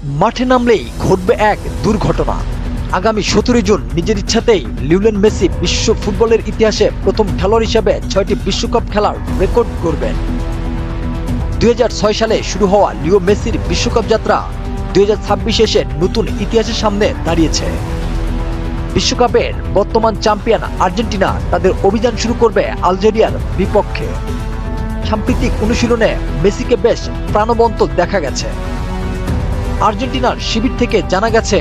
মাঠে নামলেই ঘটবে এক দুর্ঘটনা। আগামী 17 জুন নিজের ইচ্ছাতেই লিওনেল মেসি বিশ্ব ফুটবলের ইতিহাসে প্রথম খেলোয়াড় হিসেবে 6টি বিশ্বকাপ খেলার রেকর্ড করবেন। 2006 সালে শুরু হওয়া লিও মেসির বিশ্বকাপ যাত্রা 2026 এসে নতুন ইতিহাসের সামনে দাঁড়িয়েছে। বিশ্বকাপের বর্তমান চ্যাম্পিয়ন আর্জেন্টিনা তাদের অভিযান শুরু করবে আলজেরিয়ার বিপক্ষে। সাম্প্রতিক অনুশীলনে মেসিকে বেশ প্রাণবন্ত দেখা গেছে। আর্জেন্টিনার শিবির থেকে জানা গেছে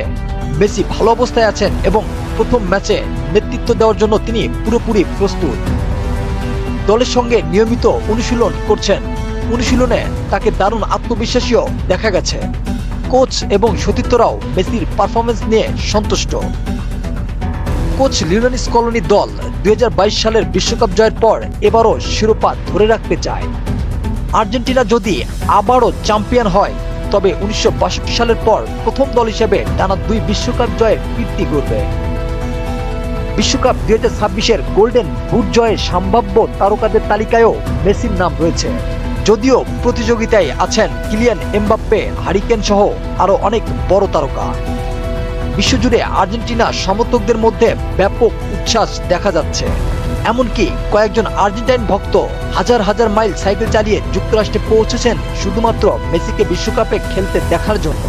মেসি ভালো অবস্থায় আছেন এবং প্রথম ম্যাচে নেতৃত্ব দেওয়ার জন্য তিনি পুরোপুরি প্রস্তুত। দলের সঙ্গে নিয়মিত অনুশীলন করছেন। অনুশীলনে তাকে দারুণ আত্মবিশ্বাসীও দেখা গেছে। কোচ এবং সতীর্থরাও মেসির পারফরমেন্স নিয়ে সন্তুষ্ট। কোচ লিওনেল স্কলোনি দল 2022 সালের বিশ্বকাপ জয়ের পর এবারও শিরোপা ধরে রাখতে চায়। আর্জেন্টিনা যদি আবারও চ্যাম্পিয়ন হয় তবে 1962 সালের পর প্রথম দল হিসেবে টানা 2 বিশ্বকাপ জয়ের কীর্তি গড়বে। বিশ্বকাপ 2026-এর গোল্ডেন বুট জয়ের সম্ভাব্য তারকাদের তালিকায়ও মেসির নাম রয়েছে। যদিও প্রতিযোগিতায় আছেন কিলিয়ান এমবাপ্পে, হ্যারি কেন সহ আরও অনেক বড় তারকা। বিশ্বজুড়ে আর্জেন্টিনা সমর্থকদের মধ্যে ব্যাপক উচ্ছ্বাস দেখা যাচ্ছে। এমনকি কয়েকজন আর্জেন্টাইন ভক্ত হাজার হাজার মাইল সাইকেল চালিয়ে যুক্তরাষ্ট্রে পৌঁছেছেন শুধুমাত্র মেসিকে বিশ্বকাপে খেলতে দেখার জন্য।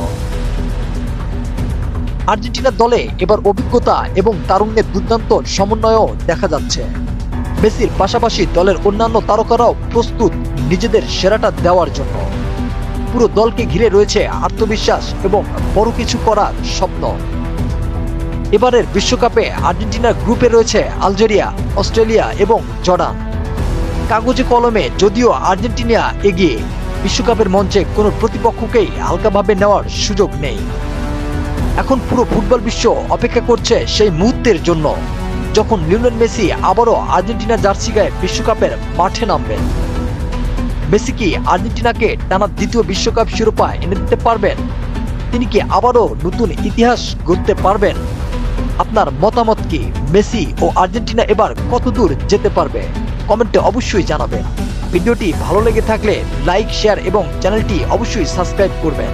আর্জেন্টিনা দলে এবার অভিজ্ঞতা এবং তারুণ্যের দুর্দান্ত সমন্বয়ও দেখা যাচ্ছে। মেসির পাশাপাশি দলের অন্যান্য তারকারাও প্রস্তুত নিজেদের সেরাটা দেওয়ার জন্য। পুরো দলকে ঘিরে রয়েছে আত্মবিশ্বাস এবং বড় কিছু করার স্বপ্ন। এবারের বিশ্বকাপে আর্জেন্টিনার গ্রুপে রয়েছে আলজেরিয়া, অস্ট্রেলিয়া এবং জর্ডান। কাগজে কলমে যদিও আর্জেন্টিনা এগিয়ে, বিশ্বকাপের মঞ্চে কোনো প্রতিপক্ষকেই হালকাভাবে নেওয়ার সুযোগ নেই। এখন পুরো ফুটবল বিশ্ব অপেক্ষা করছে সেই মুহূর্তের জন্য যখন লিওনেল মেসি আবারও আর্জেন্টিনা জার্সি গায়ে বিশ্বকাপের মাঠে নামবেন। মেসি কি আর্জেন্টিনাকে টানা দ্বিতীয় বিশ্বকাপ শিরোপা এনে দিতে পারবেন? তিনি কি আবারও নতুন ইতিহাস গড়তে পারবেন? আপনার মতামত কি? মেসি ও আর্জেন্টিনা এবার কতদূর যেতে পারবে? কমেন্টে অবশ্যই জানাবেন। ভিডিওটি ভালো লেগে থাকলে লাইক, শেয়ার এবং চ্যানেলটি অবশ্যই সাবস্ক্রাইব করবেন।